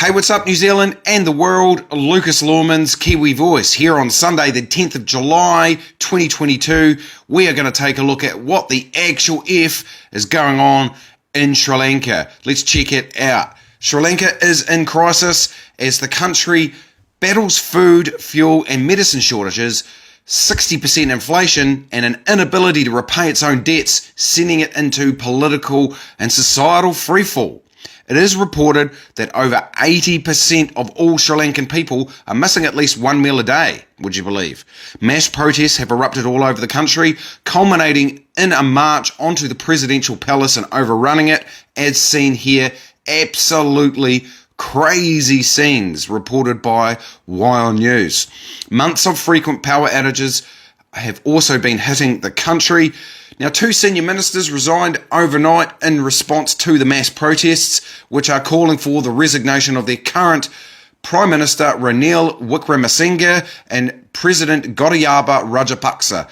Hey, what's up, New Zealand and the world? Lucas Lawman's Kiwi Voice here on Sunday, the 10th of July, 2022. We are going to take a look at what the actual F is going on in Sri Lanka. Let's check it out. Sri Lanka is in crisis as the country battles food, fuel and medicine shortages, 60% inflation and an inability to repay its own debts, sending it into political and societal freefall. It is reported that over 80% of all Sri Lankan people are missing at least one meal a day, would you believe? Mass protests have erupted all over the country, culminating in a march onto the presidential palace and overrunning it, as seen here. Absolutely crazy scenes reported by Wire News. Months of frequent power outages have also been hitting the country. Now, 2 senior ministers resigned overnight in response to the mass protests, which are calling for the resignation of their current Prime Minister Ranil Wickremesinghe and President Gotabaya Rajapaksa,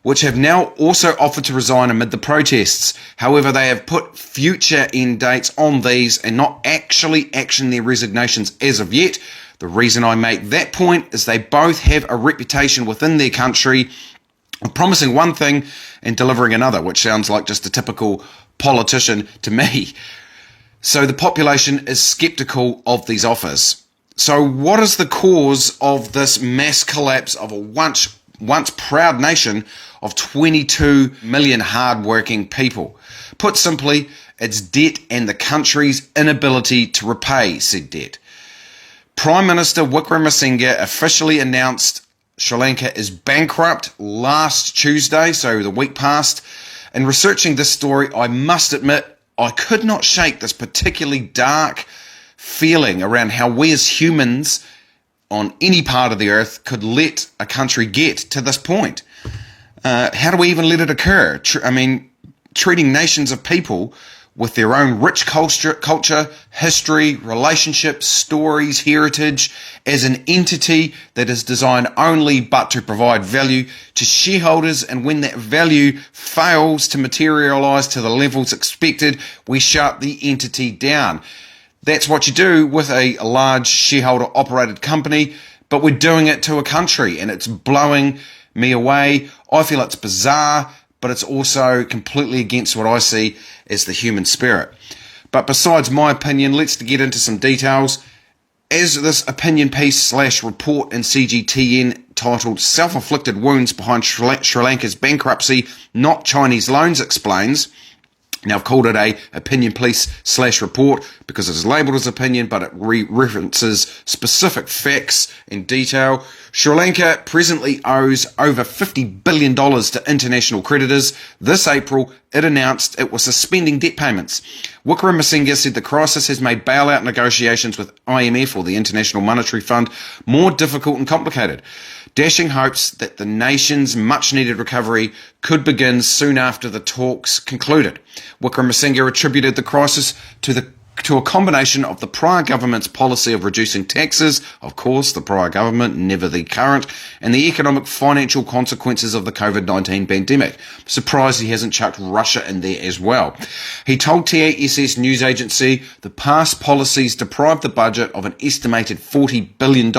which have now also offered to resign amid the protests. However, they have put future end dates on these and not actually action their resignations as of yet. The reason I make that point is they both have a reputation within their country of promising one thing and delivering another, which sounds like just a typical politician to me. So the population is skeptical of these offers. So what is the cause of this mass collapse of a once proud nation of 22 million hard-working people? Put simply, it's debt and the country's inability to repay said debt. Prime Minister Wickremesinghe officially announced Sri Lanka is bankrupt last Tuesday, so the week past. In researching this story, I must admit I could not shake this particularly dark feeling around how we as humans on any part of the earth could let a country get to this point. How do we even let it occur? Treating nations of people with their own rich culture, history, relationships, stories, heritage, as an entity that is designed only but to provide value to shareholders, and when that value fails to materialise to the levels expected, we shut the entity down. That's what you do with a large shareholder-operated company, but we're doing it to a country, and it's blowing me away. I feel it's bizarre, but it's also completely against what I see as the human spirit. But besides my opinion, let's get into some details. As this opinion piece / report in CGTN titled Self-Inflicted Wounds Behind Sri Lanka's Bankruptcy, Not Chinese Loans explains. Now, I've called it a opinion piece / report because it is labelled as opinion, but it references specific facts in detail. Sri Lanka presently owes over $50 billion to international creditors. This April, it announced it was suspending debt payments. Wickremesinghe said the crisis has made bailout negotiations with IMF, or the International Monetary Fund, more difficult and complicated, dashing hopes that the nation's much-needed recovery could begin soon after the talks concluded. Wickremesinghe attributed the crisis to a combination of the prior government's policy of reducing taxes, of course, the prior government, never the current, and the economic financial consequences of the COVID-19 pandemic. Surprised he hasn't chucked Russia in there as well. He told TASS news agency the past policies deprived the budget of an estimated $40 billion,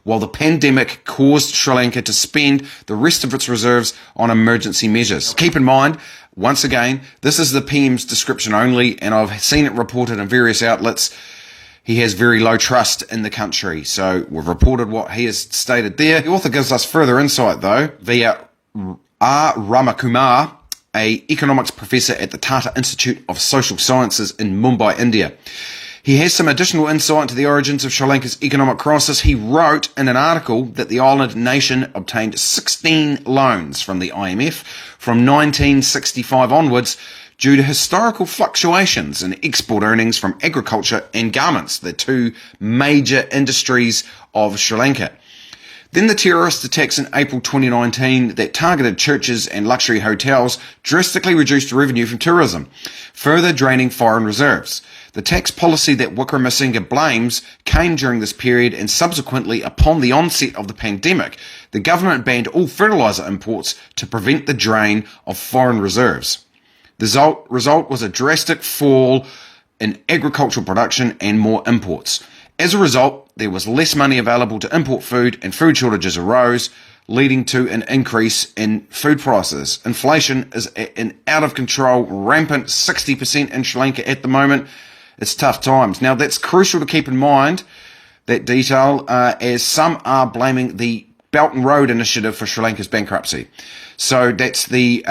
while the pandemic caused Sri Lanka to spend the rest of its reserves on emergency measures. Keep in mind, once again, this is the PM's description only, and I've seen it reported in various outlets. He has very low trust in the country, so we've reported what he has stated there. The author gives us further insight, though, via R. Ramakumar, an economics professor at the Tata Institute of Social Sciences in Mumbai, India. He has some additional insight into the origins of Sri Lanka's economic crisis. He wrote in an article that the island nation obtained 16 loans from the IMF from 1965 onwards due to historical fluctuations in export earnings from agriculture and garments, the 2 major industries of Sri Lanka. Then the terrorist attacks in April 2019 that targeted churches and luxury hotels drastically reduced revenue from tourism, further draining foreign reserves. The tax policy that Wickremesinghe blames came during this period, and subsequently upon the onset of the pandemic, the government banned all fertiliser imports to prevent the drain of foreign reserves. The result was a drastic fall in agricultural production and more imports. As a result, there was less money available to import food and food shortages arose, leading to an increase in food prices. Inflation is at an out of control, rampant 60% in Sri Lanka at the moment. It's tough times. Now, that's crucial to keep in mind, that detail, as some are blaming the Belt and Road Initiative for Sri Lanka's bankruptcy. So that's the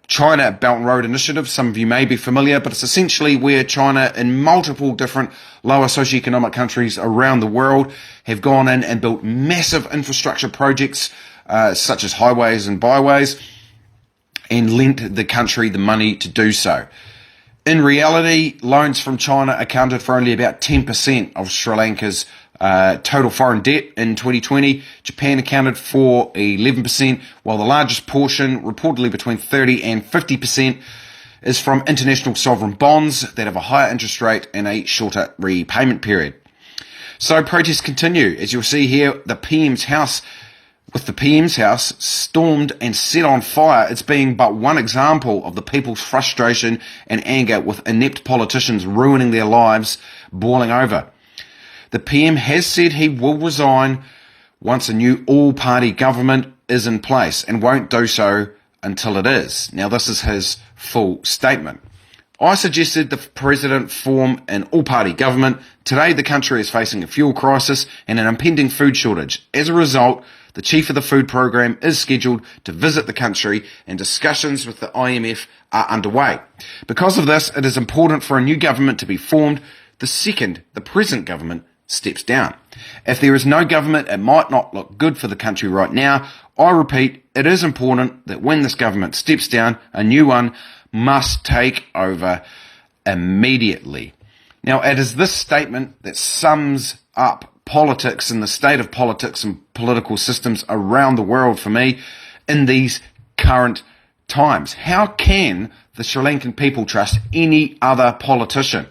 China Belt and Road Initiative. Some of you may be familiar, but it's essentially where China and multiple different lower socioeconomic countries around the world have gone in and built massive infrastructure projects, such as highways and byways, and lent the country the money to do so. In reality, loans from China accounted for only about 10% of Sri Lanka's total foreign debt in 2020. Japan accounted for 11%, while the largest portion, reportedly between 30 and 50%, is from international sovereign bonds that have a higher interest rate and a shorter repayment period. So protests continue. As you'll see here, the PM's house stormed and set on fire. It's being but one example of the people's frustration and anger with inept politicians ruining their lives boiling over. The PM has said he will resign once a new all-party government is in place and won't do so until it is. Now, this is his full statement. I suggested the president form an all-party government. Today, the country is facing a fuel crisis and an impending food shortage. As a result, the chief of the food program is scheduled to visit the country and discussions with the IMF are underway. Because of this, it is important for a new government to be formed the second the present government steps down. If there is no government, it might not look good for the country right now. I repeat, it is important that when this government steps down, a new one must take over immediately. Now, it is this statement that sums up politics and the state of politics and political systems around the world for me in these current times. How can the Sri Lankan people trust any other politician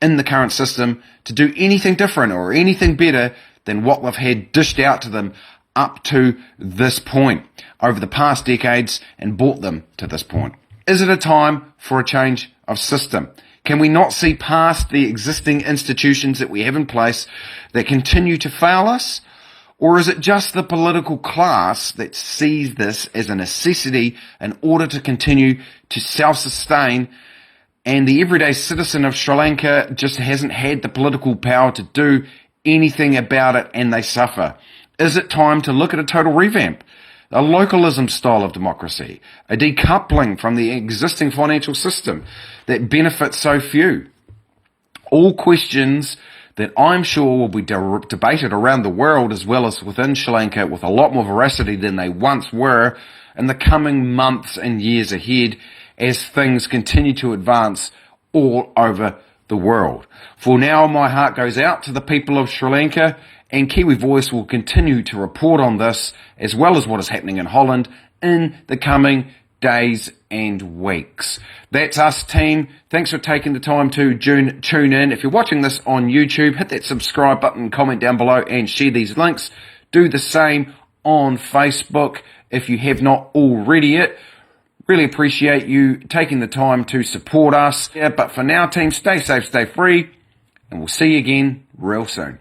in the current system to do anything different or anything better than what they've had dished out to them up to this point over the past decades and brought them to this point? Is it a time for a change of system? Can we not see past the existing institutions that we have in place that continue to fail us? Or is it just the political class that sees this as a necessity in order to continue to self-sustain, and the everyday citizen of Sri Lanka just hasn't had the political power to do anything about it and they suffer? Is it time to look at a total revamp? A localism style of democracy, a decoupling from the existing financial system that benefits so few? All questions that I'm sure will be debated around the world as well as within Sri Lanka with a lot more veracity than they once were in the coming months and years ahead as things continue to advance all over the world. For now, my heart goes out to the people of Sri Lanka, and Kiwi Voice will continue to report on this as well as what is happening in Holland in the coming days and weeks. That's us, team. Thanks for taking the time to tune in. If you're watching this on YouTube, hit that subscribe button, comment down below, and share these links. Do the same on Facebook if you have not already yet. Really appreciate you taking the time to support us. Yeah, but for now, team, stay safe, stay free, and we'll see you again real soon.